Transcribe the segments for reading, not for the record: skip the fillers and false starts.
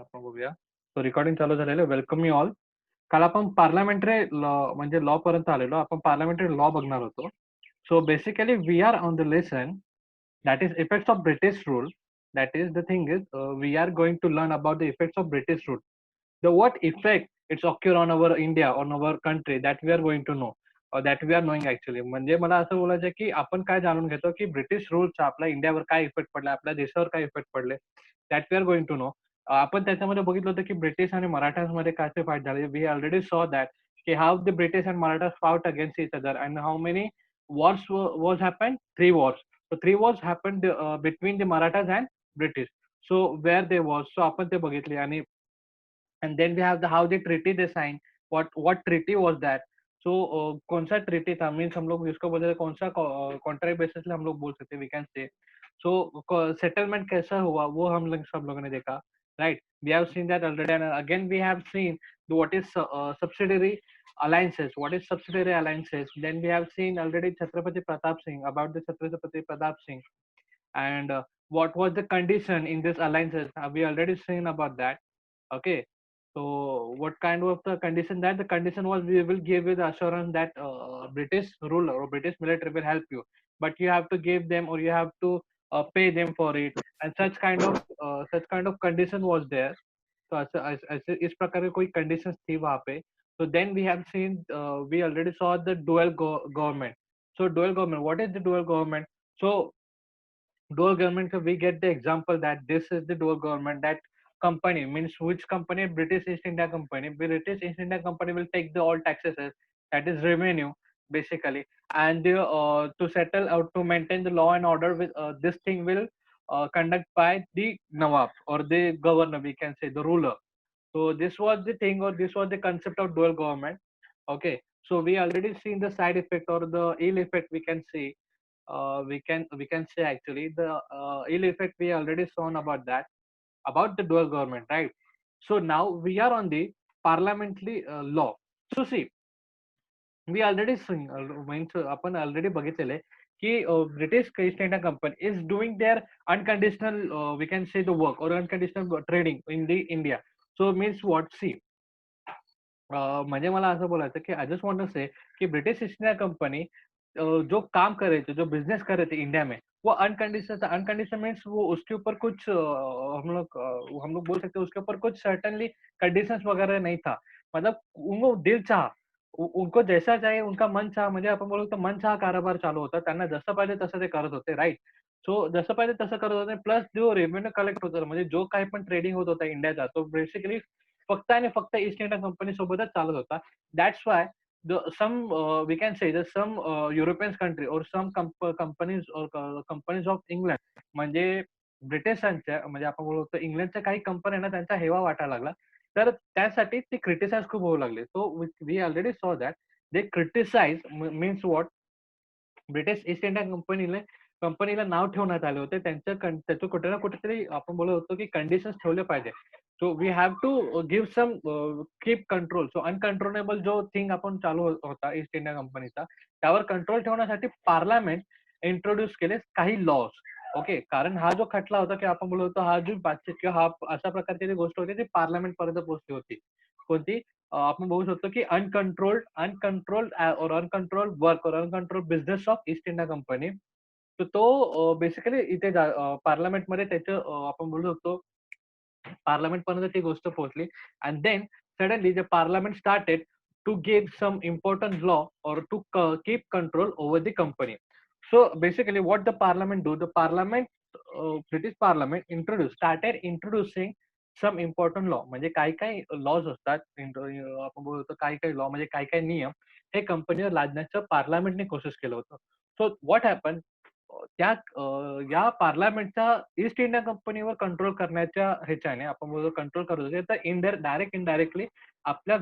आपण बघूया. तो रेकॉर्डिंग चालू झालेलं आहे. Welcome you all. काल आपण पार्लमेंटरी लॉ म्हणजे लॉ पर्यंत आलेलो. आपण पार्लमेंटरी लॉ बघणार होतो. So basically we are on the lesson that is effects of British rule. That is the thing is we are going to learn about the effects of British rule. The what effect it's occur on our India, on our country, that we are going to know, or that we are knowing actually. म्हणजे मला असं बोलायचं की आपण काय जाणून घेतो की ब्रिटिश रूलचा आपल्या इंडियावर काय इफेक्ट पडला, आपल्या देशावर काय इफेक्ट पडले, that we are going to know. आपण त्याच्यामध्ये बघितलं होतं की ब्रिटिश आणि मराठ्यांमध्ये काय फाईट झाले. वी ऑलरेडी सॉ दॅट की how the British and Marathas fought against each other and how many wars was happened. Three wars. So three wars happened between the Marathas and British. So where they was, so आपण ते बघितले. And then we have the how the treaty they signed. What treaty was that? So कौन सा treaty था, means हम लोग इसको बोलते थे कौन सा कॉन्ट्रैक्ट बेसिस हम लोग बोल सकते, we can say. So settlement कैसा हुआ वो हम लोग सब लोगों ने देखा, right. We have seen that already and again we have seen what is subsidiary alliances. What is subsidiary alliances? Then we have seen already Chhatrapati Pratap Singh, about the Chhatrapati Pratap Singh, and what was the condition in this alliances. We already seen about that. Okay. So what kind of the condition, that the condition was we will give you the assurance that British ruler or British military will help you, but you have to give them or you have to pay them for it, and such kind of condition was there. तो ऐसे इस प्रकार की कोई conditions थी वहाँ पे. So then we have seen, we already saw the dual government. So dual government, what is the dual government? So dual government, we get the example that this is the dual government. That company means which company? British East India Company. British East India Company will take the all taxes, that is revenue basically, and to settle out to maintain the law and order with this thing will conduct by the Nawab or the governor, we can say the ruler. So this was the thing, or this was the concept of dual government. Okay, so we already seen the side effect or the ill effect, we can see. We can say actually the ill effect we already shown about that, about the dual government, right? So now we are on the parliamentary law. So see, we already seen, means आपण already बघितलेले की British East India Company is doing their unconditional, we can say the work or unconditional trading in the India. So means what? See, म्हणजे मला असं बोलायचं की I just want to से कि British East India company जो काम कर रहे थे, जो बिजनेस कर रहे थे इंडिया में, वो अनकंडीशनल था. अनकंडीशनल मीन्स वो उसके ऊपर कुछ हम लोग बोल सकते हैं उसके ऊपर कुछ सर्टनली कंडीशंस वगैरह नहीं था. मतलब उनको दिल चाह, उनको जैसा चाहे उनका मन चाह, म्हणजे आपण बोलू तर मन चाह कारभार चालू होता. त्यांना जसं पाहिजे तसं ते करत होते, राईट. सो जसं पाहिजे तसं करत होते. प्लस जो रेव्हेन्यू कलेक्ट होतं, म्हणजे जो काही पण ट्रेडिंग होत होता इंडियाचा, तो बेसिकली फक्त आणि फक्त ईस्ट इंडिया कंपनी सोबतच चालत होता. That's why some we can say that some European country or some companies of England, म्हणजे ब्रिटिशांच्या, म्हणजे आपण बोलतो इंग्लंडच्या काही कंपन्यांना त्यांचा हेवा वाटायला लागला, तर त्यासाठी ते क्रिटिसाइज खूप होऊ लागले. So we already saw that they criticise means what, British East India कंपनीला नाव ठेवण्यात आले होते. त्याचं कुठे ना कुठेतरी आपण बोलत होतो की कंडिशन्स ठेवले पाहिजे. So we have to give some keep control. So uncontrollable जो थिंग आपण चालू होता ईस्ट इंडिया कंपनीचा, त्यावर कंट्रोल ठेवण्यासाठी पार्लमेंट इंट्रोड्यूस केले काही लॉज. ओके, कारण हा जो खटला होता की आपण बोलत होतो, हा जो बातचीत किंवा हा अशा प्रकारची जी गोष्ट होती ती पार्लमेंट पर्यंत पोहोचली होती. कोणती? आपण बघू शकतो की अनकंट्रोल्ड वर्क और uncontrolled business of east India company. तर तो बेसिकली इथे पार्लमेंटमध्ये त्याचं आपण बोलू शकतो पार्लमेंट पर्यंत ती गोष्ट पोहोचली. And then suddenly the parliament started to give some important law or to keep control over the company. So basically what the parliament do, the parliament, British parliament started introducing some important law. म्हणजे काही काही lodge असतात, आपण बोलतो काही काही law म्हणजे काही काही नियम हे कंपनीवर लादण्याचं पार्लमेंटने कोशिश केलं होतं. सो व्हॉट हॅपन, त्या या पार्लमेंटच्या ईस्ट इंडिया कंपनीवर कंट्रोल करण्याच्या ह्याच्याने आपण बोलतो कंट्रोल करत होते, तर डायरेक्ट इनडायरेक्टली आपल्या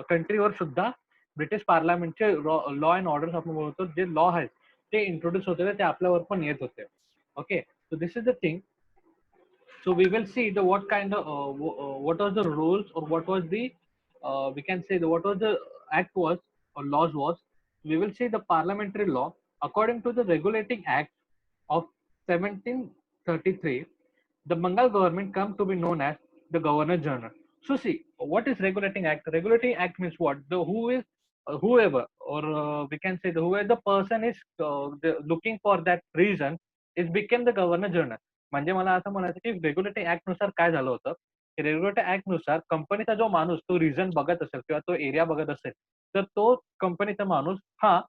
कंट्रीवर सुद्धा ब्रिटिश पार्लमेंटचे लॉ अँड ऑर्डर्स आपण बोलतो, जे लॉ आहेत ते इंट्रोड्यूस होते, ते आपल्यावर पण येत होते. Okay, so this is the thing. So we will see the what kind of what was the rules or what was the we can say the what was the act was or laws was. We will see the parliamentary law according to the regulating act of 1733. The Bengal government come to be known as the Governor General. So see, what is regulating act? Regulating act means what? The who is whoever, or we can say the whoever the person is looking for that reason is became the Governor General. म्हणजे मला असं म्हणायचं की regulating act नुसार काय झालं होतं की रेग्युलेटिंग ऍक्ट नुसार कंपनीचा जो माणूस तो रिझन बघत असेल किंवा तो एरिया बघत असेल तर तो कंपनीचा माणूस हा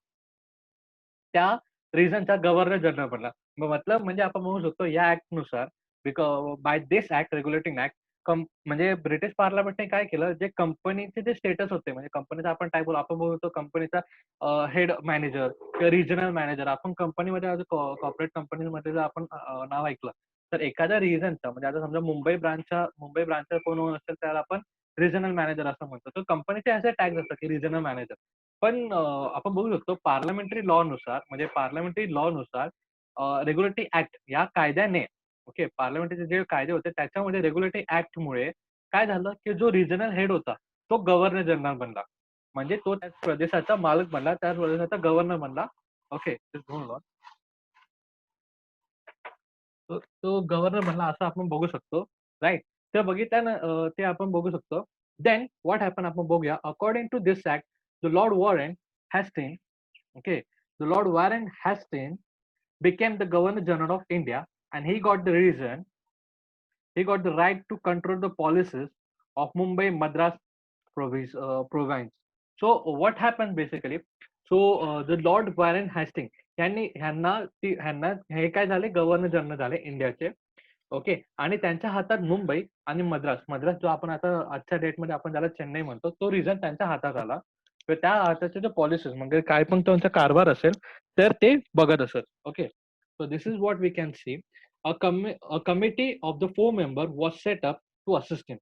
त्या रिजनचा गव्हर्नर जनरल बनला. मतलब म्हणजे आपण म्हणू शकतो या ऍक्ट नुसार by this act regulating act म्हणजे ब्रिटिश पार्लमेंटने काय केलं जे कंपनीचे जे स्टेटस होते म्हणजे कंपनीचा आपण काय बोलू आपण बोलतो कंपनीचा हेड मॅनेजर किंवा रिजनल मॅनेजर आपण कंपनीमध्ये कॉर्पोरेट कंपनीमध्ये जर आपण नाव ऐकलं तर एखाद्या रिजनचा म्हणजे आता समजा मुंबई ब्रांचचा कोण असेल त्याला आपण रिजनल मॅनेजर असं म्हणतो तर कंपनीचे असे टॅग असतात की रिजनल मॅनेजर पण आपण बघू शकतो पार्लमेंटरी लॉ नुसार म्हणजे पार्लमेंटरी लॉ नुसार रेग्युलेटरी ऍक्ट या कायद्याने ओके पार्लमेंटचे जे कायदे होते त्याच्यामध्ये रेग्युलेटरी ऍक्ट मुळे काय झालं की जो रिजनल हेड होता तो गव्हर्नर जनरल बनला म्हणजे तो त्या प्रदेशाचा मालक बनला त्या प्रदेशाचा गव्हर्नर बनला ओके तो गव्हर्नर बनला असं आपण बघू शकतो राईट तर बघितल्यानं ते आपण बघू शकतो देन व्हॉट हॅपन आपण बघूया according to this act the Lord Warren Hasting okay the Lord Warren Hastings became the Governor General of India and he got the right to control the policies of Mumbai Madras province. So what happened basically? So the Lord Warren Hastings ह्यांना हे काय झाले governor general झाले इंडियाचे okay आणि त्यांच्या हातात मुंबई आणि मद्रास जो आपण आता आजच्या डेटमध्ये आपण ज्याला चेन्नई म्हणतो तो रिजन त्यांच्या हातात आला तर त्या हाताचे जे पॉलिसीज म्हणजे काय पण त्यांचा कारभार असेल तर ते बघत असत okay so this is what we can see a committee of the 4 member was set up to assist him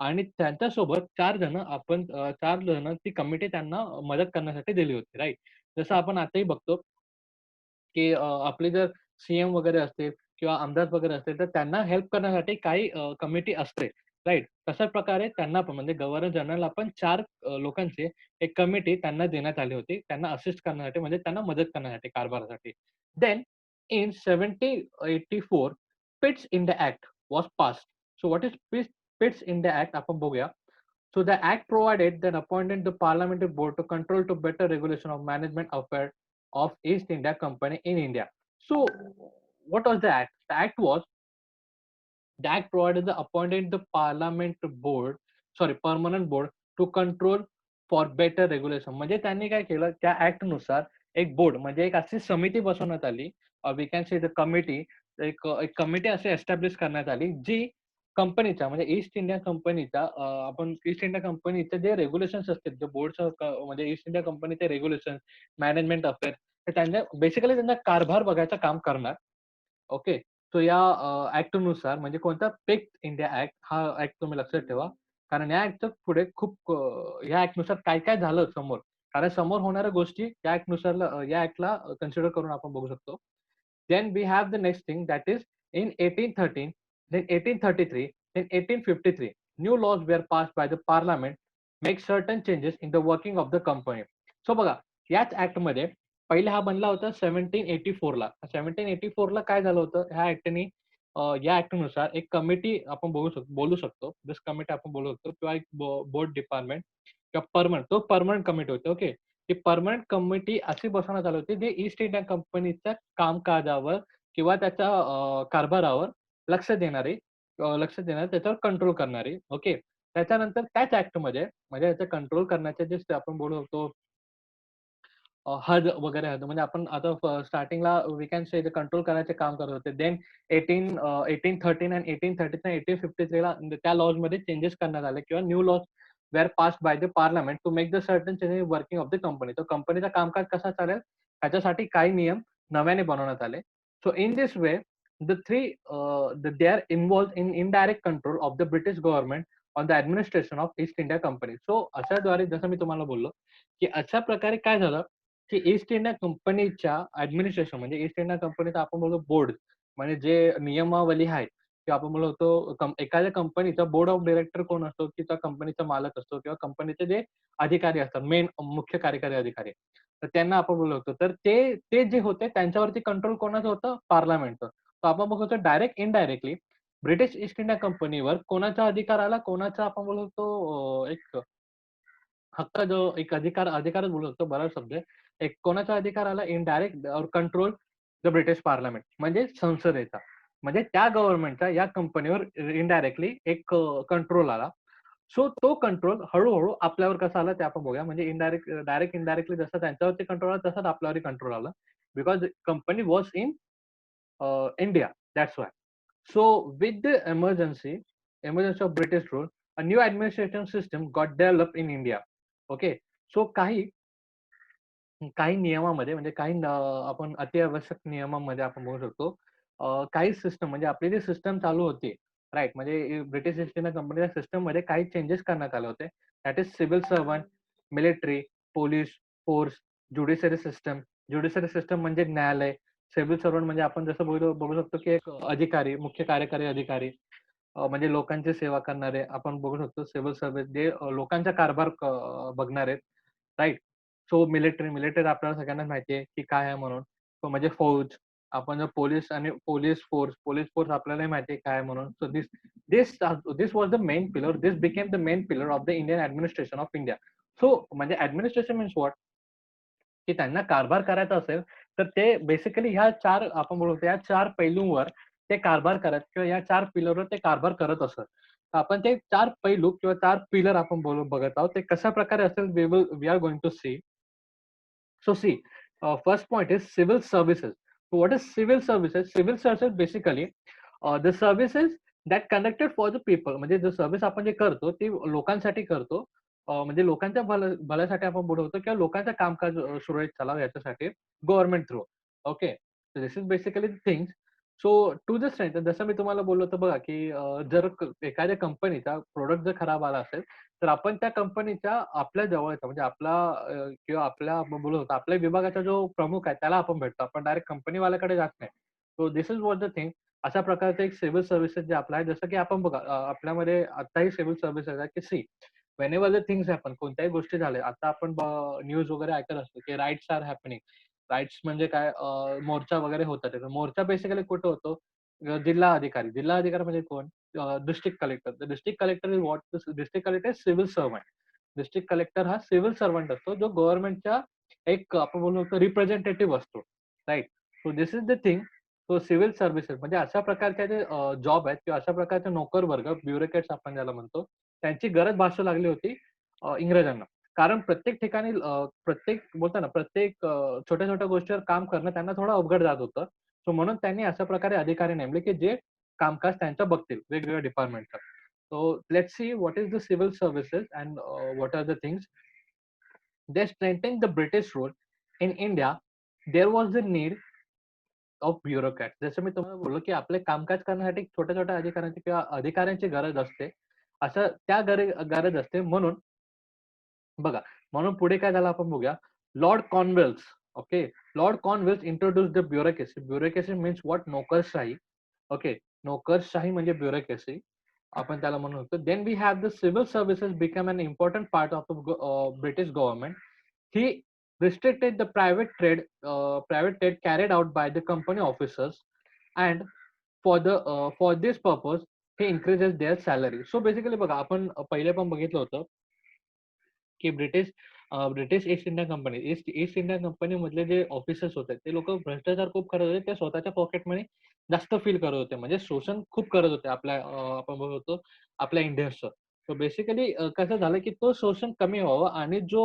आणि त्यांच्यासोबत 4 जण ती कमिटी त्यांना मदत करण्यासाठी दिली होती राईट जसं आपण आताही बघतो की आपले जर सीएम वगैरे असतील किंवा आमदार वगैरे असतील तर त्यांना हेल्प करण्यासाठी काही कमिटी असते राईट तशाच प्रकारे त्यांना पण म्हणजे गव्हर्नर जनरल आपण 4 लोकांची एक कमिटी त्यांना देण्यात आली होती त्यांना असिस्ट करण्यासाठी म्हणजे त्यांना मदत करण्यासाठी कारभारासाठी then in 1784 Pitt's India act was pass so what is Pitt's India act आपण बघूया so the act provided that appointed the parliamentary board to control to better regulation of management affairs of East India Company in India. So what was the act? The act provided the appointed the parliament board, sorry, permanent board to control for better regulation. म्हणजे त्यांनी काय केलं त्या act नुसार एक board म्हणजे एक अशी समिती बसवण्यात आली we can say the committee एक कमिटी अशी एस्टॅब्लिश करण्यात आली जी कंपनीच्या म्हणजे ईस्ट इंडिया कंपनीच्या आपण ईस्ट इंडिया कंपनीचे जे रेग्युलेशन्स असतील जे बोर्डचं म्हणजे ईस्ट इंडिया कंपनीचे रेग्युलेशन मॅनेजमेंट अफेअर त्यांच्या बेसिकली त्यांचा कारभार बघायचं काम करणार ओके सो या ऍक्टनुसार म्हणजे कोणता पिक इंडिया ऍक्ट हा ऍक्ट तुम्ही लक्षात ठेवा कारण या ऍक्टच्या पुढे खूप या ऍक्टनुसार काय काय झालं समोर कारण समोर होणाऱ्या गोष्टी या ऍक्टला कन्सिडर करून आपण बघू शकतो then we have the next thing that is in 1813 then 1833 then 1853 new laws were passed by the parliament make certain changes in the working of the company so बघा याच ऍक्ट मध्ये पहिले हा बनला होता 1784 ला 1784 ला काय झालं होतं ह्या ऍक्टनी या ऍक्टनुसार एक कमिटी आपण बोलू शकतो दिस कमिटी आपण बोलू शकतो किंवा एक बोर्ड डिपार्टमेंट किंवा परमनंट कमिटी होते ओके ती परमनंट कमिटी अशी बसवण्यात आली होती जी ईस्ट इंडिया कंपनीच्या कामकाजावर किंवा त्याच्या कारभारावर लक्ष देणारी त्याच्यावर कंट्रोल करणारी ओके त्याच्यानंतर त्याच ऍक्ट मध्ये म्हणजे याचं कंट्रोल करण्याचे जे आपण बोलू शकतो हद वगैरे हद म्हणजे आपण आता स्टार्टिंगला वी कॅन से कंट्रोल करायचे काम करत होते देन 1813 आणि 1833 1853 ला त्या लॉज मध्ये चेंजेस करण्यात आले किंवा new laws were passed by the parliament to make the certain changes working of the company तर कंपनीचं कामकाज कसा चालेल त्याच्यासाठी काही नियम नव्याने बनवण्यात आले so in this way they are involved in indirect control of the British government on the administration of East India Company. So अशाद्वारे जसं मी तुम्हाला बोललो की अशा प्रकारे काय झालं की ईस्ट इंडिया कंपनीच्या ऍडमिनिस्ट्रेशन म्हणजे ईस्ट इंडिया कंपनीचा आपण बोलतो बोर्ड म्हणजे जे नियमावली आहे की आपण बोलतो एखाद्या कंपनीचा बोर्ड ऑफ डायरेक्टर कोण असतो की त्या कंपनीचा मालक असतो किंवा कंपनीचे जे अधिकारी असतात मेन मुख्य कार्यकारी अधिकारी तर त्यांना आपण बोलवतो तर ते जे होते त्यांच्यावरती कंट्रोल कोणाचं होतं पार्लमेंटचं तर आपण बघतो direct indirectly British East India कंपनीवर कोणाचा अधिकार आला, कोणाचा आपण बोलतो एक हक्क जो एक अधिकारच बोलू शकतो, बराच शब्द आहे. एक कोणाचा अधिकार आला इनडायरेक्ट और कंट्रोल द ब्रिटिश पार्लमेंट म्हणजे संसदेचा. म्हणजे त्या गव्हर्नमेंटचा या कंपनीवर इनडायरेक्टली एक कंट्रोल आला. सो तो कंट्रोल हळू-हळू आपल्यावर कसा आला ते आपण बघूया. म्हणजे डायरेक्ट इनडायरेक्टली जसं त्यांच्यावरती कंट्रोल आला तसाच आपल्यावरही कंट्रोल आला. Because company was in India. That's why. So with the emergence of British rule, a new administration system got developed in India. Okay. So काही काही नियमामध्ये म्हणजे काही आपण अतिआवश्यक नियमांमध्ये आपण म्हणू शकतो. काही सिस्टम म्हणजे आपली जी सिस्टम चालू होती, राइट? म्हणजे ब्रिटिश ईस्ट इंडिया कंपनीच्या सिस्टममध्ये काही चेंजेस करण्यात आले होते. That is civil servant, military, police, force, judiciary system. Judiciary system म्हणजे न्यायालय. सिव्हिल सर्व्हंट म्हणजे आपण जसं बघू शकतो, की एक अधिकारी, मुख्य कार्यकारी अधिकारी म्हणजे लोकांची सेवा करणारे आपण बघू शकतो सिव्हिल सर्व्हिस जे लोकांचा कारभार बघणारे, राइट? सो मिलिटरी आपल्याला सगळ्यांना माहिती आहे, की काय आहे म्हणून. तो म्हणजे फौज. आपण जर पोलीस फोर्स आपल्यालाही माहिती आहे काय आहे म्हणून. So this this was the main pillar. This became the main pillar of the Indian administration of India. So म्हणजे ॲडमिनिस्ट्रेशन मीन्स व्हॉट? की त्यांना कारभार करायचा असेल, तर ते बेसिकली ह्या 4 आपण बोलतो या 4 पैलूंवर ते कारभार करत किंवा या 4 पिलरवर ते कारभार करत असत. तर आपण ते 4 पैलू किंवा 4 पिलर आपण बघत आहोत. ते कशाप्रकारे असेल we are going to see. So see, first point is civil services. So what is civil services? Civil services basically the services that conducted for the people. म्हणजे जो सर्व्हिस आपण जे करतो ते लोकांसाठी करतो. म्हणजे लोकांच्या भल्यासाठी आपण बोलवतो किंवा लोकांचं कामकाज सुरळीत चालावं याच्यासाठी government through. Okay. So this is basically things. So to the strength जसं मी तुम्हाला बोललो होतो बघा, की जर एखाद्या कंपनीचा प्रोडक्ट जर खराब आला असेल, तर आपण त्या कंपनीच्या आपल्या जवळचा म्हणजे आपला किंवा आपल्या आपण बोलू शकतो आपल्या विभागाचा जो प्रमुख आहे त्याला आपण भेटतो. आपण डायरेक्ट कंपनीवाल्याकडे जात नाही. So this is what the thing. अशा प्रकारचं एक सिव्हिल सर्व्हिसेस जे आपलं आहे जसं की आपण बघा आपल्यामध्ये आताही सिव्हिल सर्व्हिसेस आहे की see whenever the things happen कोणत्याही गोष्टी झाल्या. आता आपण न्यूज वगैरे ऐकत असतो की राईट्स आर हॅपनिंग. राईट्स म्हणजे काय मोर्चा वगैरे होतात. मोर्चा बेसिकली कुठे होतो? जिल्हा अधिकारी. जिल्हा अधिकारी म्हणजे कोण? District collector. The district collector is what? District collector is civil servant. District collector हा सिव्हिल सर्व्हंट असतो, जो गव्हर्नमेंटच्या एक आपण बोलू शकतो रिप्रेझेंटेटिव्ह असतो. Right? So this is the thing. So civil services म्हणजे अशा प्रकारचे जे जॉब आहेत किंवा अशा प्रकारचे नोकर वर्ग, ब्युरोक्रेट्स आपण ज्याला म्हणतो, त्यांची गरज भासू लागली होती इंग्रजांना. कारण प्रत्येक ठिकाणी प्रत्येक बोलतो ना, प्रत्येक छोट्या-छोट्या गोष्टीवर काम करणं त्यांना थोडं अवघड जात होतं. सो म्हणून त्यांनी अशा प्रकारे अधिकारी नेमले, की जे कामकाज त्यांचं बघतील वेगवेगळ्या डिपार्टमेंटचं. So let's see what is the civil services and what are the things. They strengthened the British rule in India. There was the need of bureaucrats. जसं मी तुम्हाला बोललो, की आपले कामकाज करण्यासाठी छोट्या-छोट्या अधिकाऱ्यांची किंवा अधिकाऱ्यांची गरज असते. असं त्या गरज असते म्हणून बघा, म्हणून पुढे काय झालं आपण बघूया. Lord Cornwallis, okay. Lord Cornwallis introduced the bureaucracy. Bureaucracy means what? नोकरशाही. ओके. नोकरशाही म्हणजे ब्युरोक्रेसी. आपण त्याला म्हणू शकतो. Then we have the civil services become an important part of British government. He restricted the private trade carried out by the company officers and for this purpose he increases their salary. So basically बघा आपण पहिले पण बघितलं होतं की British East India company east India company मधले जे officers होते ते लोक भ्रष्टाचार खूप करत होते. ते स्वतःच्या पॉकेटमध्ये जास्त फील करत होते. म्हणजे शोषण खूप करत होते आपल्या आपण बोलतो आपल्या इंडियन्सचं. सो बेसिकली कसं झालं की तो शोषण कमी व्हावं आणि जो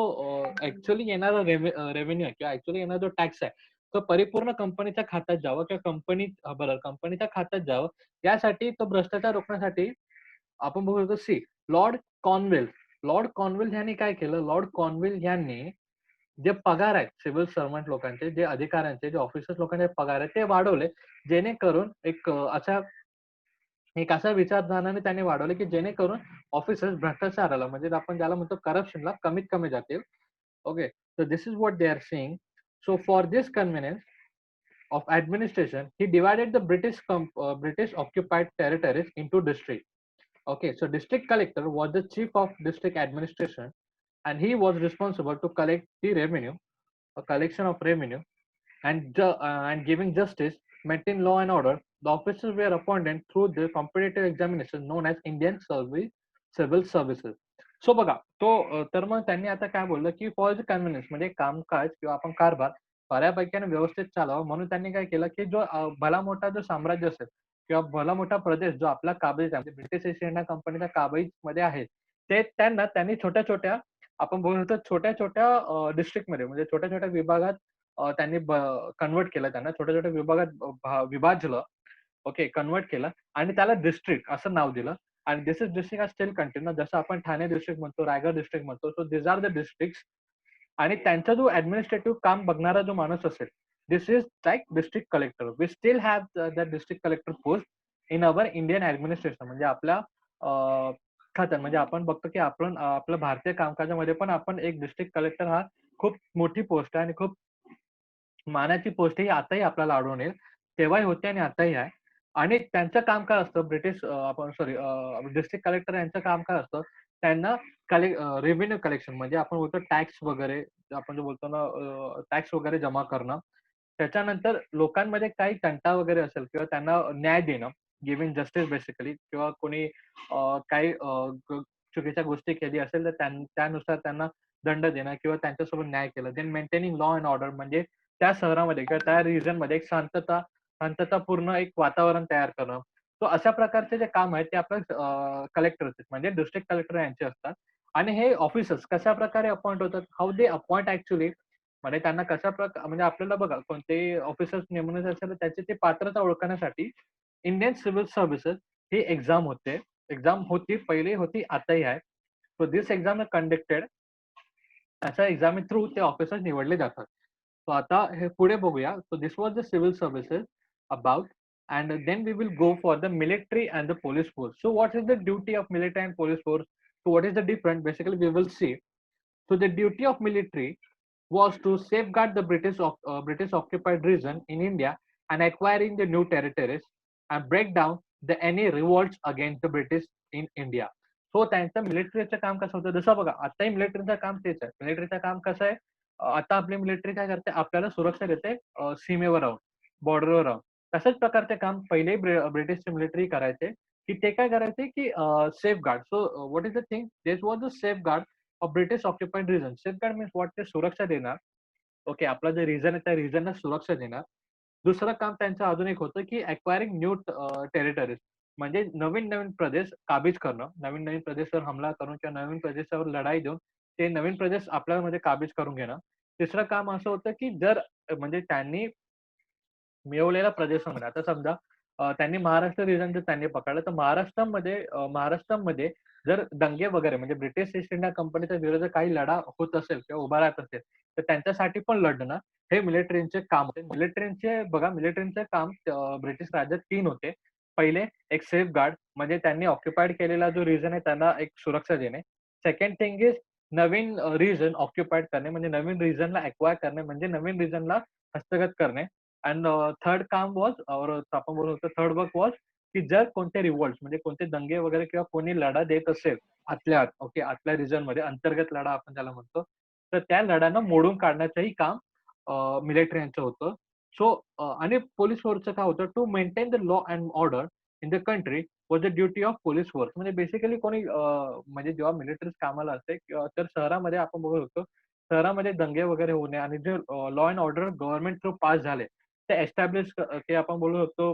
ऍक्च्युअली येणारा रेव्हेन्यू आहे किंवा ऍक्च्युअली येणारा जो टॅक्स आहे तो परिपूर्ण कंपनीच्या खात्यात जावं किंवा कंपनीच्या खात्यात जावं यासाठी तो भ्रष्टाचार रोखण्यासाठी आपण बघू शकतो लॉर्ड कॉर्नवेल्स लॉर्ड कॉर्नवेल ह्यांनी काय केलं? लॉर्ड कॉर्नवेल ह्यांनी जे पगार आहेत सिव्हिल सर्व्हंट लोकांचे, जे अधिकाऱ्यांचे, जे ऑफिसर्स लोकांचे पगार आहेत ते वाढवले. जेणेकरून एक अशा विचारधाराने त्यांनी वाढवले, की जेणेकरून ऑफिसर्स भ्रष्टाचाराला म्हणजे आपण ज्याला म्हणतो करप्शनला कमीत कमी जातील. Okay. So this is what they are saying. So for this convenience of administration, he divided the British occupied territories into districts. Okay, so district collector was the chief of district administration, and he was responsible to collect the revenue, a collection of revenue, and giving justice, maintain law and order, The officers were appointed through the competitive examination known as Indian Civil Services. So बघा तो तर मग त्यांनी आता काय बोललं, की for the convenience म्हणजे कामकाज किंवा आपण कारभार बऱ्यापैकी आणि व्यवस्थित चालावं म्हणून त्यांनी काय केलं, की जो भला मोठा जो साम्राज्य असेल किंवा भला मोठा प्रदेश जो आपला काबीज आहे, म्हणजे ब्रिटिश ईस्ट इंडिया कंपनीच्या काबीजमध्ये आहे, ते त्यांनी छोट्या-छोट्या आपण बोलू शकतो छोट्या-छोट्या डिस्ट्रिक्टमध्ये म्हणजे छोट्या-छोट्या विभागात त्यांनी कन्व्हर्ट केलं त्यांना छोट्या-छोट्या विभागात विभाजलं. ओके, कन्व्हर्ट केलं आणि त्याला डिस्ट्रिक्ट असं नाव दिलं आणि this is district are still continue जसं आपण ठाणे डिस्ट्रिक्ट म्हणतो, रायगड डिस्ट्रिक्ट म्हणतो. So this are the districts आणि त्यांचा जो ऍडमिनिस्ट्रेटिव्ह काम बघणारा जो माणूस असेल, this is like district collector. We still have the district collector post in our Indian administration म्हणजे आपल्या खात्यात म्हणजे आपण बघतो की आपण आपल्या भारतीय कामकाजामध्ये पण आपण एक डिस्ट्रिक्ट कलेक्टर हा खूप मोठी पोस्ट आहे आणि खूप मानाची पोस्ट ही आताही आपल्याला आढळून येईल. तेव्हाही होती आणि आताही आहे. आणि त्यांचं काम काय असतं ब्रिटिश आपण सॉरी डिस्ट्रिक्ट कलेक्टर यांचं काम काय असतं, त्यांना रेव्हेन्यू कलेक्शन म्हणजे आपण बोलतो टॅक्स वगैरे आपण जे बोलतो ना टॅक्स वगैरे जमा करणं. त्याच्यानंतर लोकांमध्ये काही तंटा वगैरे असेल किंवा त्यांना न्याय देणं, गिव्हिंग जस्टिस बेसिकली किंवा कोणी काही चुकीच्या गोष्टी केली असेल तर त्यानुसार त्यांना दंड देणं किंवा त्यांच्यासोबत न्याय केलं. Then maintaining law and order म्हणजे त्या शहरामध्ये किंवा त्या रिजनमध्ये एक शांततापूर्ण एक वातावरण तयार करणं. सो अशा प्रकारचे जे काम आहेत ते आपल्या कलेक्टर म्हणजे डिस्ट्रिक्ट कलेक्टर यांचे असतात. आणि हे ऑफिसर्स कशाप्रकारे अपॉइंट होतात, हाऊ दे अपॉइंट ॲक्चुअली म्हणजे त्यांना म्हणजे आपल्याला बघा कोणतेही ऑफिसर्स नेमण्याचे असेल तर त्याची ती पात्रता ओळखण्यासाठी इंडियन सिव्हिल सर्व्हिसेस ही एक्झाम होते. एक्झाम होती, पहिली होती, आताही आहे. So this exam is conducted. अशा एक्झामी थ्रू ते ऑफिसर्स निवडले जातात. सो आता हे पुढे बघूया. So this was the civil services about and then we will go for the military and the police force. So what is the duty of military and police force? So what is the difference? Basically, we will see. So the duty of military was to safeguard the British occupied region in India and acquiring the new territories and break down the any revolts against the British in India. So त्यांचं मिलिटरीचं काम कसं होतं जसं बघा आताही मिलिटरीचं काम तेच आहे. मिलिटरीचं काम कसं आहे आता आपली मिलिटरी काय करते आपल्याला सुरक्षा देते सीमेवर राहून, बॉर्डरवर राहून. तशाच प्रकारचे काम पहिलेही ब्रिटिशचे मिलिटरी करायचे, की ते काय करायचे की safeguard. So what is the thing? This was the safeguard of British occupied region. Safeguard means what ते सुरक्षा देणार. ओके, आपला जे रिजन आहे त्या रिजनला सुरक्षा देणार. दुसरं काम त्यांचं अजून एक होतं, की अक्वायरिंग न्यू टेरिटरीज म्हणजे नवीन-नवीन प्रदेश काबीज करणं. नवीन-नवीन प्रदेशावर हमला करून किंवा नवीन प्रदेशावर लढाई देऊन ते नवीन प्रदेश आपल्यामध्ये काबीज करून घेणं. तिसरं काम असं होतं, की जर म्हणजे त्यांनी मिळवलेल्या प्रदेशामध्ये आता समजा त्यांनी महाराष्ट्र रिजन जर त्यांनी पकडलं तर महाराष्ट्रामध्ये जर दंगे वगैरे म्हणजे ब्रिटिश ईस्ट इंडिया कंपनीच्या विरोधात काही लढा होत असेल किंवा उभा राहत असेल, तर त्यांच्यासाठी पण लढणं हे मिलिटरीचे काम होते. मिलिटरीचे काम ब्रिटिश राज्यात 3 होते. पहिले एक सेफगार्ड म्हणजे त्यांनी ऑक्युपाईड केलेला जो रिजन आहे त्यांना एक सुरक्षा देणे. सेकंड थिंग इज नवीन रिजन ऑक्युपाईड करणे म्हणजे नवीन रिजनला एक्वायर करणे म्हणजे नवीन रिजनला हस्तगत करणे. अँड थर्ड काम वॉज और आपण बोलू शकतो थर्ड वर्क वॉज की जर कोणते रिव्होल्ट्स म्हणजे कोणते दंगे वगैरे किंवा कोणी लढा देत असेल आतल्या आत, ओके, आतल्या रिजनमध्ये अंतर्गत लढा आपण त्याला म्हणतो. तर त्या लढ्यांना मोडून काढण्याचंही काम मिलिटरी यांचं होतं. सो आणि पोलीस फोर्सचं काय होतं to maintain the law and order in the country was the duty of police force. म्हणजे बेसिकली कोणी म्हणजे जेव्हा मिलिटरी कामाला असते तर शहरामध्ये आपण बघू शकतो शहरामध्ये दंगे वगैरे होणे आणि जे law and order government through pass झाले ते एस्टॅब्लिश ते आपण बोलू शकतो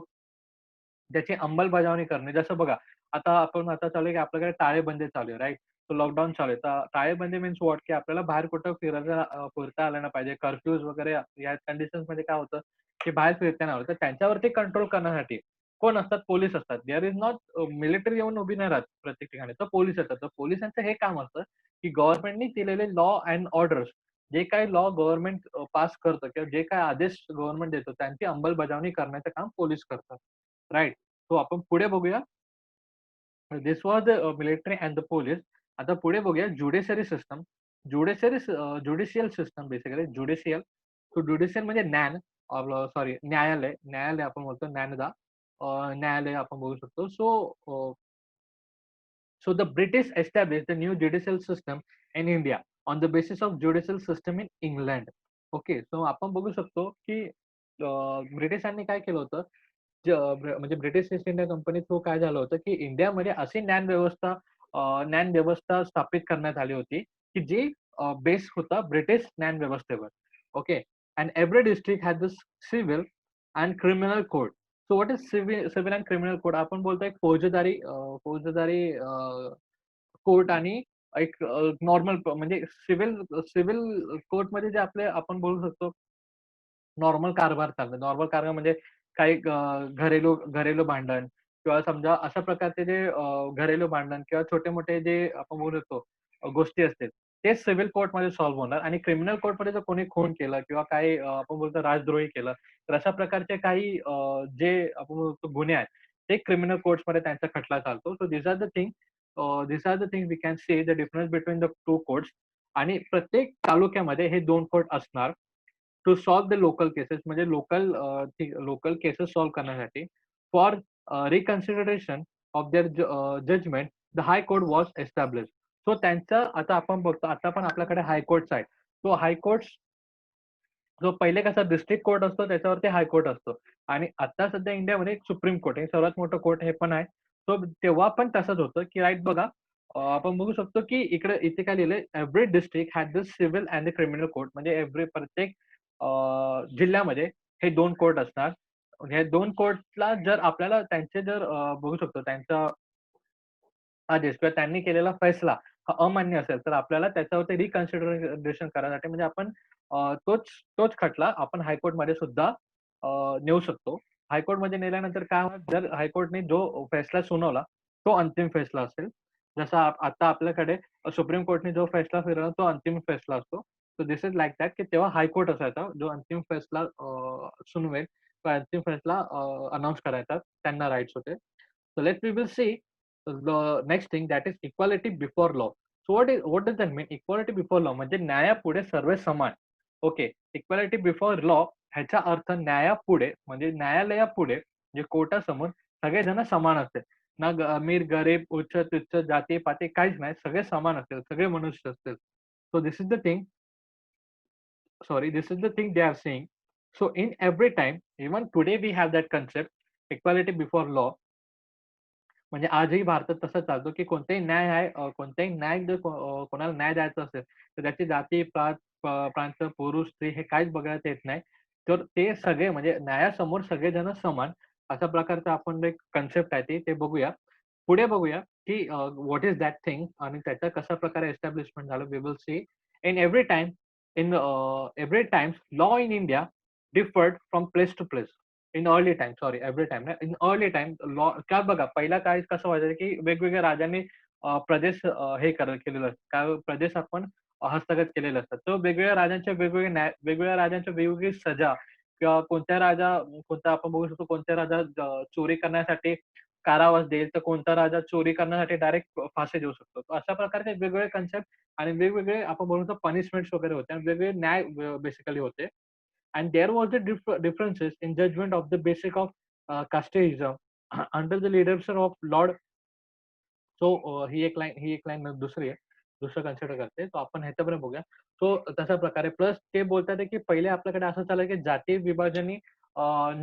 त्याची अंमलबजावणी करणे. जसं बघा, आता चालू आहे की आपल्याकडे टाळेबंदी चालू आहे, राइट? तो लॉकडाऊन चालू आहे. तर टाळेबंदी मीन्स व्हॉट? की आपल्याला बाहेर कुठं फिरता आलं नाही पाहिजे. कर्फ्यूज वगैरे या कंडिशन्समध्ये काय होतं, की बाहेर फिरता नाही आलं. तर त्यांच्यावरती कंट्रोल करण्यासाठी कोण असतात? पोलीस असतात. देअर इज नॉट मिलिटरी येऊन उभी नाही राहत प्रत्येक ठिकाणी. तर पोलीस येतात. तर पोलिसांचं हे काम असतं, की गव्हर्नमेंटनी दिलेले लॉ अँड ऑर्डर्स जे काही लॉ गव्हर्नमेंट पास करतं किंवा जे काही आदेश गव्हर्नमेंट देतो त्यांची अंमलबजावणी करण्याचं काम पोलीस करतात. राइट. सो आपण पुढे बघूया. This was the military and the police. आता पुढे बघूया judiciary system. Judicial system basically judicial. तो ज्युडिशियल म्हणजे आपलं सॉरी न्यायालय. न्यायालय आपण बोलतो न्यायदा. न्यायालय आपण बोलू शकतो. So the British established the new judicial system in India on the basis of judicial system in England. Okay. So आपण बघू शकतो, की ब्रिटिशांनी काय केलं होतं म्हणजे British East India company through काय झालं होतं, की इंडियामध्ये अशी ज्ञान व्यवस्था स्थापित करण्यात आली होती, की जी बेस होता ब्रिटिश ज्ञान व्यवस्थेवर. Okay. And every district has the civil and criminal code. So what is civil and criminal code? आपण बोलतो एक फौजदारी कोर्ट आणि एक नॉर्मल म्हणजे सिव्हिल सिव्हिल कोर्टमध्ये जे आपण बोलू शकतो नॉर्मल कारभार चालतो. नॉर्मल कारभार म्हणजे काही घरेलू घरेलू भांडण किंवा समजा अशा प्रकारचे जे घरेलू भांडण किंवा छोटे-मोठे जे आपण बोलू शकतो गोष्टी असतील, ते सिव्हिल कोर्टमध्ये सॉल्व्ह होणार आणि क्रिमिनल कोर्टमध्ये जर कोणी खून केलं किंवा काही आपण बोलतो राजद्रोही केलं, तर अशा प्रकारचे काही जे आपण बोलतो गुन्हे आहेत, ते क्रिमिनल कोर्ट्समध्ये त्यांचा खटला चालतो. So these are the things we can say the difference between the two courts आणि प्रत्येक तालुक्यामध्ये हे 2 कोर्ट असणार. To solve the local cases म्हणजे लोकल केसेस सॉल्व्ह करण्यासाठी for reconsideration of judgement the high court was establish. So त्यांचं आता आपण बघतो आता पण आपल्याकडे हायकोर्ट्स आहेत. तो हायकोर्ट्स जो पहिले कसा डिस्ट्रिक्ट कोर्ट असतो त्याच्यावरती हायकोर्ट असतो आणि आता सध्या इंडियामध्ये सुप्रीम कोर्ट हे सर्वात मोठं कोर्ट हे पण आहे. सो तेव्हा पण तसंच होतं, की राइट बघा आपण बघू शकतो, की इथे काय लिहिलंय every district has the civil and the criminal court म्हणजे प्रत्येक जिल्ह्यामध्ये हे 2 कोर्ट असणार. हे 2 कोर्टला जर आपल्याला त्यांचे जर बघू शकतो त्यांचा आदेश किंवा त्यांनी केलेला फैसला हा अमान्य असेल, तर आपल्याला त्याच्यावरती रिकन्सिडरेशन करण्यासाठी म्हणजे आपण तोच खटला आपण हायकोर्टमध्ये सुद्धा नेऊ शकतो. हायकोर्टमध्ये नेल्यानंतर काय होणार, जर हायकोर्टने जो फैसला सुनावला, तो अंतिम फैसला असेल. जसा आता आपल्याकडे सुप्रीम कोर्टने जो फैसला फिरवला, तो अंतिम फैसला असतो. So this is like that, की तेव्हा हायकोर्ट असायचा, जो अंतिम फैसला सुनवेल, तो अंतिम फैसला अनाउन्स करायचा. त्यांना राईट्स होते. So we will see the next thing that is equality before law. So what does that mean? Equality before law म्हणजे न्यायापुढे सर्व समान. ओके. इक्वालिटी बिफोर लॉ ह्याचा अर्थ न्यायापुढे म्हणजे न्यायालयापुढे म्हणजे कोर्टासमोर सगळेजण समान असतील. ना अमीर, गरीब, उच्च-तुच्च, जाती-पाती काहीच नाही. सगळे समान असतील. सगळे मनुष्य असतील. So this is the thing they are saying. So in every time, even today we have that concept, equality before law. म्हणजे आजही भारतात तसं चालतो, की कोणताही न्याय जर कोणाला न्याय द्यायचा असेल, तर त्याची जाती, प्रांत, पुरुष, स्त्री हे काहीच बघण्यात येत नाही. तर ते सगळे म्हणजे न्यायासमोर सगळेजण समान अशा प्रकारचा आपण एक कन्सेप्ट आहे ते बघूया. पुढे बघूया, की व्हॉट इस दॅट थिंग आणि त्याचा कशाप्रकारे एस्टॅब्लिशमेंट झालं. We will see in every time every times law in India differed from place to place. In early time sorry every time नाही. इन अर्ली टाईम लॉ का बघा पहिल्या काळी कसं व्हायचं, की वेगवेगळ्या राजांनी प्रदेश हे केलेलं असतं. काय प्रदेश आपण हस्तगत केलेले असतात. तर वेगवेगळ्या राजांच्या वेगवेगळी सजा किंवा कोणता आपण बघू शकतो कोणत्या राजा चोरी करण्यासाठी कारावास देईल, तर कोणता राजा चोरी करण्यासाठी डायरेक्ट फाशी देऊ शकतो. तर अशा प्रकारचे वेगवेगळे कन्सेप्ट आणि वेगवेगळे आपण बोलू शकतो पनिशमेंट्स वगैरे होते आणि वेगवेगळे न्याय बेसिकली होते. And there was the differences in judgment of the basic of casteism under the leadership of Lord. So ही एक लाईन दुसरं कन्सिडर करते. तो आपण ह्याच्यापर्यंत बघूया. सो तशा प्रकारे प्लस ते बोलतात आहे, की पहिले आपल्याकडे असं चाललं, की जाती विभाजनी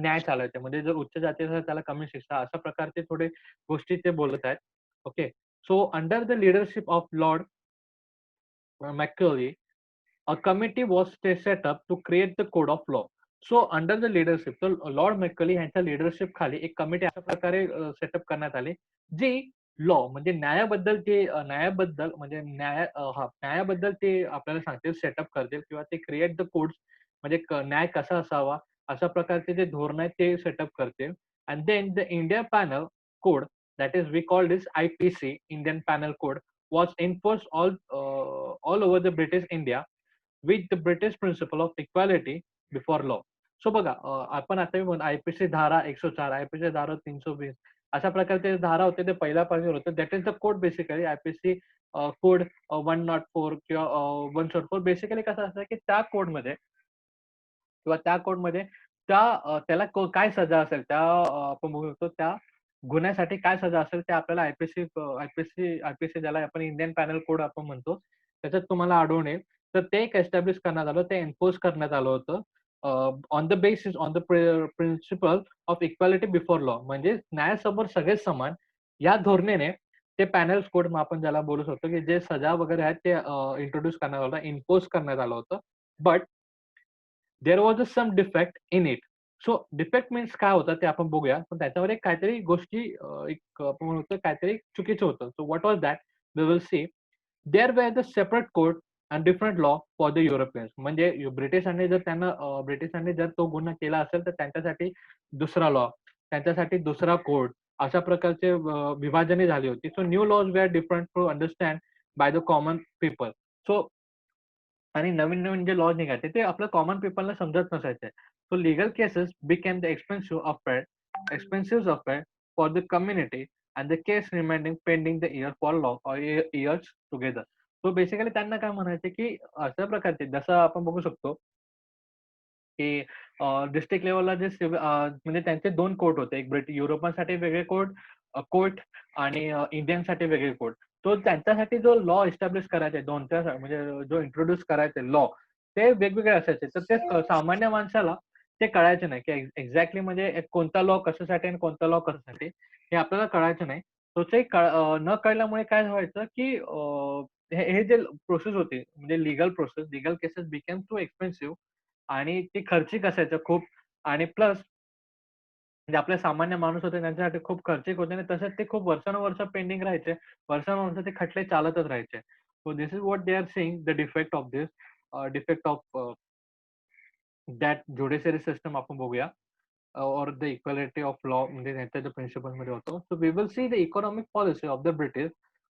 न्याय चालायचे. म्हणजे जर उच्च जाती असेल त्याला कमी शिक्षा अशा प्रकारचे थोडे गोष्टी ते बोलत आहेत. Okay. So under the leadership of Lord Macaulay a committee was set up to create the code of law. So under the leadership, तर लॉर्ड मॅकॉले यांच्या लीडरशिप खाली एक कमिटी अशा प्रकारे सेटअप करण्यात आली, जी लॉ म्हणजे न्यायाबद्दल ते आपल्याला सांगतील, सेटअप करतील किंवा ते क्रिएट द कोड्स म्हणजे न्याय कसा असावा, अशा प्रकारचे जे धोरण आहेत ते सेटअप करतील. And then the Indian penal code that is we called is IPC, Indian penal code, was enforced all over the British India with the British principle of equality before law. So बघा आपण आता म्हणतो IPC धारा 104, IPC धारा 320 अशा प्रकारचे धारा होते ते पहिल्यापासून होते. That is the code basically IPC code 104 किंवा 104 बेसिकली कसं असतं, की त्या कोडमध्ये किंवा त्या कोडमध्ये त्याला काय सजा असेल आपण बघू शकतो त्या गुन्ह्यासाठी काय सजा असेल ते आपल्याला आयपीसी ज्याला आपण इंडियन पॅनल कोड आपण म्हणतो, त्याच्यात तुम्हाला आढळून येईल. तर ते एक एस्टॅब्लिश करण्यात आलं, ते एन्फोर्स करण्यात आलं होतं. On the basis on the principle of equality before law, म्हणजे न्यायासमोर सगळेच समान या धोरणेने ते पॅनल कोड आपण ज्याला बोलू शकतो की जे सजा वगैरे आहेत ते इंट्रोड्यूस करण्यात आलं, इम्पोज करण्यात आलं होतं. But there was a some defect in it. So defect means काय होतं ते आपण बघूया. पण त्याच्यावर एक काहीतरी गोष्टी एक आपण म्हणतो काहीतरी चुकीचं होतं. So what was that? We will see. There were the separate code and different law for the Europeans. म्हणजे ब्रिटिशांनी जर त्यांना ब्रिटिशांनी जर तो गुन्हा केला असेल तर त्यांच्यासाठी दुसरा लॉ, त्यांच्यासाठी दुसरा कोड, अशा प्रकारचे विभाजने झाली होती. So new laws were different to understand by the common people. So आणि नवीन-नवीन जे लॉज निघायचे ते आपल्या कॉमन पीपलला समजत नसायचे. So legal cases became the expensive affair for the community and the case remaining pending the year for law years together. So basically त्यांना काय म्हणायचे की अशा प्रकारचे जसं आपण बघू शकतो की डिस्ट्रिक्ट लेव्हलला जे म्हणजे त्यांचे 2 कोर्ट होते. एक युरोपियनसाठी वेगळे कोर्ट आणि इंडियनसाठी वेगळे कोर्ट. तो त्यांच्यासाठी जो लॉ एस्टॅब्लिश करायचे 2-4 म्हणजे जो इंट्रोड्यूस करायचे लॉ, ते वेगवेगळे असायचे. तर ते सामान्य माणसाला ते कळायचे नाही, की एक्झॅक्टली म्हणजे कोणता लॉ कशासाठी आणि कोणता लॉ कशासाठी हे आपल्याला कळायचं नाही. तो ते न कळल्यामुळे काय व्हायचं, की हे हे जे प्रोसेस होती म्हणजे legal cases became too expensive आणि ती खर्चिक असायचं खूप आणि प्लस म्हणजे आपले सामान्य माणूस होते त्यांच्यासाठी खूप खर्चिक होते आणि तसंच ते खूप वर्षानुवर्ष पेंडिंग राहायचे. वर्षानुवर्ष ते खटले चालतच राहायचे. So this is what they R saying the defect of this defect of that judiciary system आपण बघूया. और द इक्वालिटी ऑफ लॉ म्हणजे त्यांच्या ज्या प्रिन्सिपलमध्ये होतो. So we will see the economic policy of the British.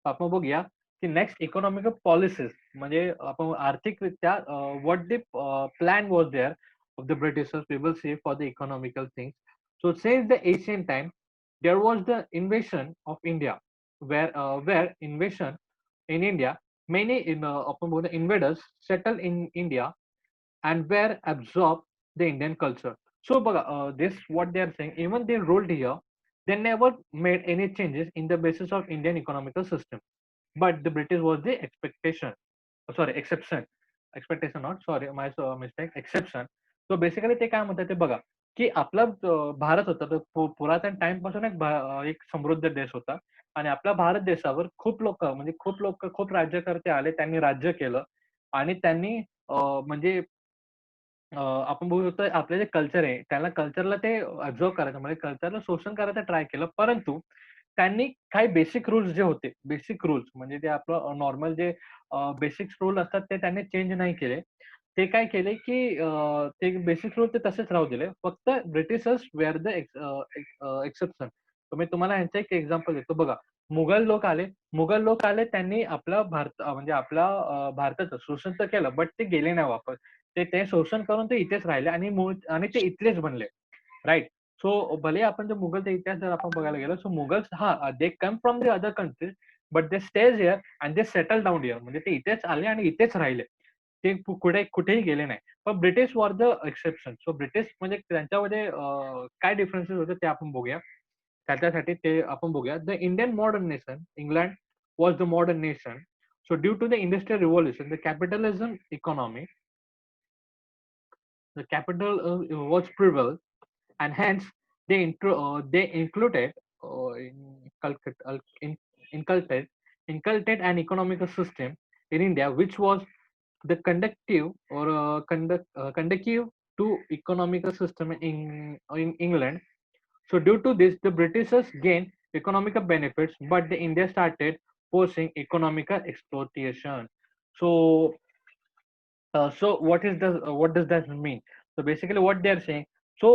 आपण बघूया की नेक्स्ट इकॉनॉमिक पॉलिसीज म्हणजे आपण आर्थिकरित्या what the plan was there of the Britishers. We will see for the economical things. So since the ancient time, there was the invasion of India, where invasion in India, many invaders settled in India and were absorbed the Indian culture. So this what they are saying. Even they ruled here, they never made any changes in the basis of Indian economical system. But the British was the expectation. Sorry, exception. Expectation not sorry, my mistake. Exception. So basically ते काय म्हणतात ते बघा की आपला भारत होता तो पुरातन टाइम पासून एक समृद्ध देश होता आणि आपल्या भारत देशावर खूप राज्यकर्ते आले. त्यांनी राज्य केलं आणि त्यांनी म्हणजे आपण बघू शकतो आपलं जे कल्चर आहे, त्याला कल्चरला ते अब्झॉर्ब करायचं म्हणजे कल्चरला शोषण करायचा ट्राय केलं. परंतु त्यांनी काही बेसिक रूल्स जे होते, बेसिक रूल्स म्हणजे ते आपलं नॉर्मल जे बेसिक रूल असतात ते त्यांनी चेंज नाही केले. ते काय केले, की ते बेसिक रूल ते तसेच राहू दिले. फक्त ब्रिटिशर्स वेअर द एक्सेप्शन. तर मी तुम्हाला ह्यांचं एक एक्झाम्पल देतो बघा. मुघल लोक आले त्यांनी आपला म्हणजे आपला भारताचं शोषण तर केलं, बट ते गेले नाही वापस. ते शोषण करून ते इथेच राहिले आणि ते इथलेच बनले. राइट. सो भले आपण जर मुघलचा इतिहास जर आपण बघायला गेलो, so Mughals they come from the other countries, but they stays here and they settle down here. म्हणजे ते इथेच आले आणि इथेच राहिले. ते कुठेही गेले नाही. पण British were the exception. So British म्हणजे त्यांच्यामध्ये काय डिफरन्सेस होते ते आपण बघूया. त्याच्यासाठी ते आपण बघूया. The Indian modern nation, England was the modern nation. So due to the industrial revolution, the capitalism economy, the capital was prevailed, and hence they included inculcate, in, inculcate, inculcate an economical system in India, which was the conducive to economical system in England. So due to this, the Britishers gained economical benefits, but the India started forcing economical exploitation. So what does that mean? So basically what they are saying. So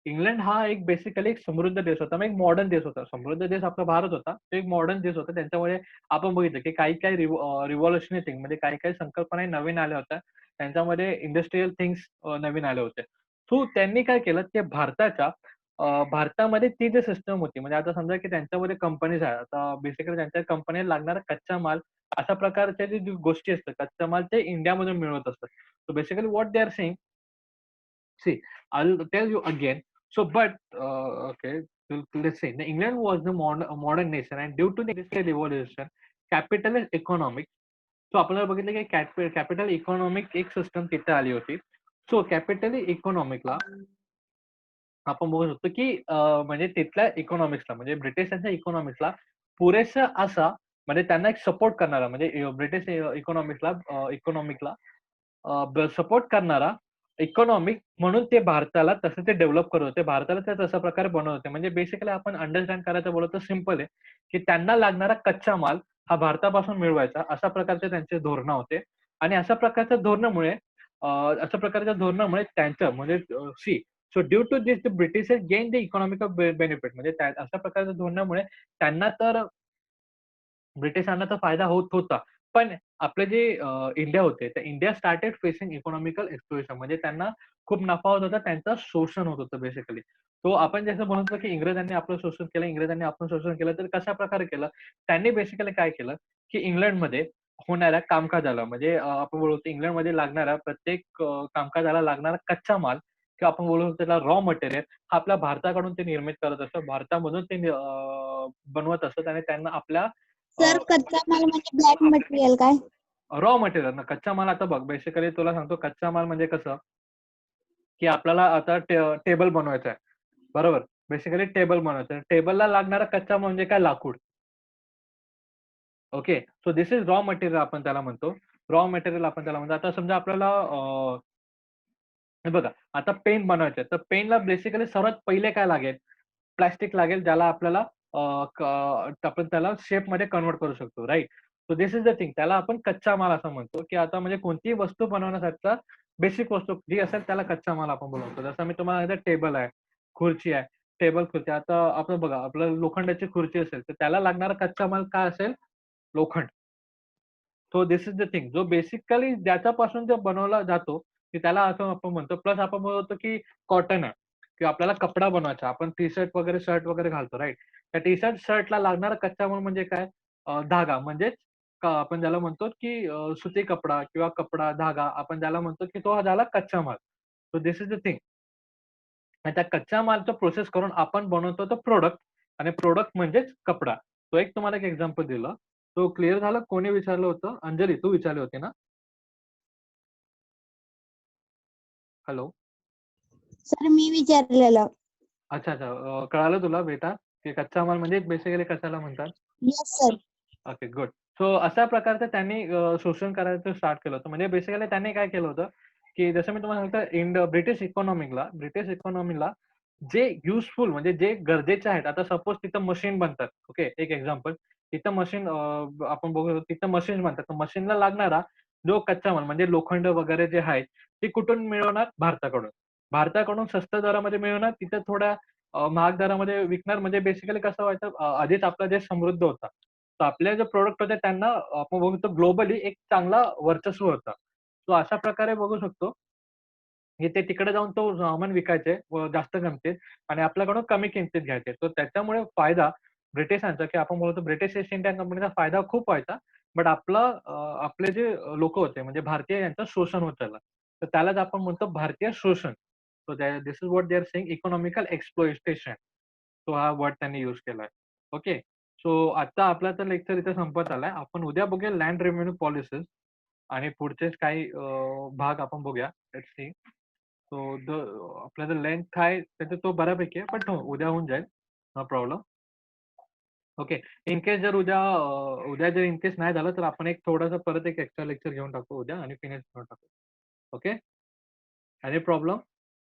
England हा एक basically एक समृद्ध देश होता, मग एक modern देश होता. समृद्ध देश आपला भारत होता, तो एक मॉडर्न देश होता. त्यांच्यामुळे आपण बघितलं की काही काही रिव्हॉल्युशनरी थिंग म्हणजे काही काही संकल्पना नवीन आल्या होत्या. त्यांच्यामध्ये इंडस्ट्रियल थिंग्स नवीन आले होते. सो त्यांनी काय केलं की भारतामध्ये ती जी सिस्टम होती म्हणजे आता समजा की त्यांच्यामध्ये कंपनीज आहे. आता बेसिकली त्यांच्या कंपनीला लागणारा कच्चा माल अशा प्रकारच्या जे गोष्टी असतात, कच्चा माल ते इंडियामधून मिळवत असतात. So basically what they are saying, see I'll tell you again. So, but okay, let's say the England was the modern nation, and due to the industrial revolution, capitalist economic. So आपल्याला बघितलं की capital economic एक system तिथे आली होती. So कॅपिटली इकॉनॉमिकला आपण बघू शकतो, की म्हणजे तिथल्या इकॉनॉमिक्सला म्हणजे ब्रिटिशांच्या इकॉनॉमिक्सला पुरेसा असा म्हणजे त्यांना एक सपोर्ट करणारा म्हणजे ब्रिटिश इकॉनॉमिकला सपोर्ट करणारा इकॉनॉमिक म्हणून ते भारताला तसं ते डेव्हलप करत होते. भारताला ते तशा प्रकारे बनवत होते. म्हणजे बेसिकली आपण अंडरस्टँड करायचं बोललो तर सिंपल आहे, की त्यांना लागणारा कच्चा माल हा भारतापासून मिळवायचा अशा प्रकारचे त्यांचे धोरणं होते आणि अशा प्रकारच्या धोरणामुळे त्यांचं म्हणजे so due to this the Britishers gain the economical benefit म्हणजे अशा प्रकारच्या धोरणामुळे त्यांना तर ब्रिटिशांना तर फायदा होत होता. पण आपले जे इंडिया होते, तर India started facing economical exploration म्हणजे त्यांना खूप नफा होत होता, त्यांचं शोषण होत होतं बेसिकली. तो आपण जसं म्हणतो, की इंग्रजांनी आपलं शोषण केलं, इंग्रजांनी आपलं शोषण केलं, तर कशाप्रकारे केलं? त्यांनी बेसिकली काय केलं, की इंग्लंडमध्ये होणाऱ्या कामकाजाला म्हणजे आपण बोलतो इंग्लंडमध्ये लागणाऱ्या प्रत्येक कामकाजाला लागणारा कच्चा माल किंवा आपण बोलू शकतो त्याला रॉ मटेरियल हा आपल्या भारताकडून ते निर्मित करत असतं. भारतामधून ते बनवत असत आणि त्यांना आपल्या सर कच्चा माल म्हणजे ब्लॅक मटेरियल काय? रॉ मटेरियल ना कच्चा माल आता बघ बेसिकली तुला सांगतो कच्चा माल म्हणजे कसं, की आपल्याला आता टेबल बनवायचा आहे. बरोबर. बेसिकली टेबल बनवायचं आहे. टेबलला लागणारा कच्चा माल म्हणजे काय लाकूड. Okay. So this is raw material आपण त्याला म्हणतो. रॉ मटेरियल आपण त्याला म्हणतो. आता समजा आपल्याला हे बघा आता पेन बनवायचं आहे. तर पेनला बेसिकली सर्वात पहिले काय लागेल? प्लास्टिक लागेल ज्याला आपल्याला अ, क आपण त्याला शेपमध्ये कन्व्हर्ट करू शकतो, right? So this is the thing. त्याला आपण कच्चा माल असं म्हणतो, की आता म्हणजे कोणतीही वस्तू बनवण्यासाठीचा बेसिक वस्तू जी असेल त्याला कच्चा माल आपण बोलवतो. जसं मी तुम्हाला सांगितलं टेबल आहे, खुर्ची आहे. टेबल, खुर्ची. आता आपण बघा आपल्याला लोखंडाची खुर्ची असेल, तर त्याला लागणारा कच्चा माल काय असेल? लोखंड. So this is the thing. जो बेसिकली ज्याच्यापासून जो बनवला जातो, की त्याला असं आपण म्हणतो. प्लस आपण बोलतो, की कॉटन आहे किंवा आपल्याला कपडा बनवायचा. आपण टी-शर्ट वगैरे, शर्ट वगैरे घालतो, राइट? त्या टी-शर्ट, शर्टला लागणारा कच्चा माल म्हणजे काय? धागा म्हणजेच आपण ज्याला म्हणतो, की सुती कपडा किंवा कपडा, धागा आपण ज्याला म्हणतो, की तो झाला कच्चा माल. So this is the thing. आणि त्या कच्च्या मालचा प्रोसेस करून आपण बनवतो तो प्रॉडक्ट आणि प्रॉडक्ट म्हणजेच कपडा. तो एक तुम्हाला एक एक्झाम्पल दिलं. तो क्लिअर झालं? कोणी विचारलं होतं? अंजली तू विचारली होती ना? हॅलो. सर मी विचारलेलं. अच्छा, अच्छा. कळालं तुला बेटा, की कच्चा माल म्हणजे बेसिकली कशाला म्हणतात? Yes sir. Okay, good. So अशा प्रकारचं त्यांनी शोषण करायचं स्टार्ट केलं होतं. म्हणजे बेसिकली त्यांनी काय केलं होतं, की जसं मी तुम्हाला सांगतो ब्रिटिश इकॉनॉमीला जे युजफुल म्हणजे जे गरजेचे आहेत. आता सपोज तिथं मशीन बनतात. ओके, एक एक्झाम्पल. तिथं मशीन आपण बघू तिथं मशीन बनतात. तर मशीनला लागणारा जो कच्चा माल म्हणजे लोखंड वगैरे जे आहे, ते कुठून मिळवणार? भारताकडून. भारताकडून स्वस्त दरामध्ये मिळवणार. तिथं थोड्या महाग दरामध्ये विकणार. म्हणजे बेसिकली कसं व्हायचं आधीच आपला देश समृद्ध होता. तर आपले जे प्रॉडक्ट होते त्यांना आपण बघू शकतो ग्लोबली एक चांगला वर्चस्व होता. सो अशा प्रकारे बघू शकतो, की ते तिकडे जाऊन तो सामान विकायचे व जास्त किमतीत आणि आपल्याकडून कमी किमतीत घ्यायचे. तर त्याच्यामुळे फायदा ब्रिटिशांचा की आपण बोलतो ब्रिटिश ईस्ट इंडिया कंपनीचा फायदा खूप व्हायचा. बट आपले जे लोकं होते म्हणजे भारतीय यांचं शोषण होत चाललं. तर त्यालाच आपण म्हणतो भारतीय शोषण. So this is what they R saying economical exploitation. तो हा वर्ड त्यांनी यूज केलाय. ओके. सो आता आपला तर लेक्चर इथे संपत आलाय. आपण उद्या बघूया लँड रेव्हेन्यू पॉलिसीज आणि पुढचेच काही भाग आपण बघूया. Let's see. सो आपला जो लेंथ आहे त्याचा तो बऱ्यापैकी आहे. बट हो, उद्या होऊन जाईल. No problem. Okay. In case जर उद्या जर इन केस नाही झालं तर आपण एक थोडंसं परत एक एक्स्ट्रा लेक्चर घेऊन टाकू उद्या आणि फिनिश करून टाकू. ओके. Any problem?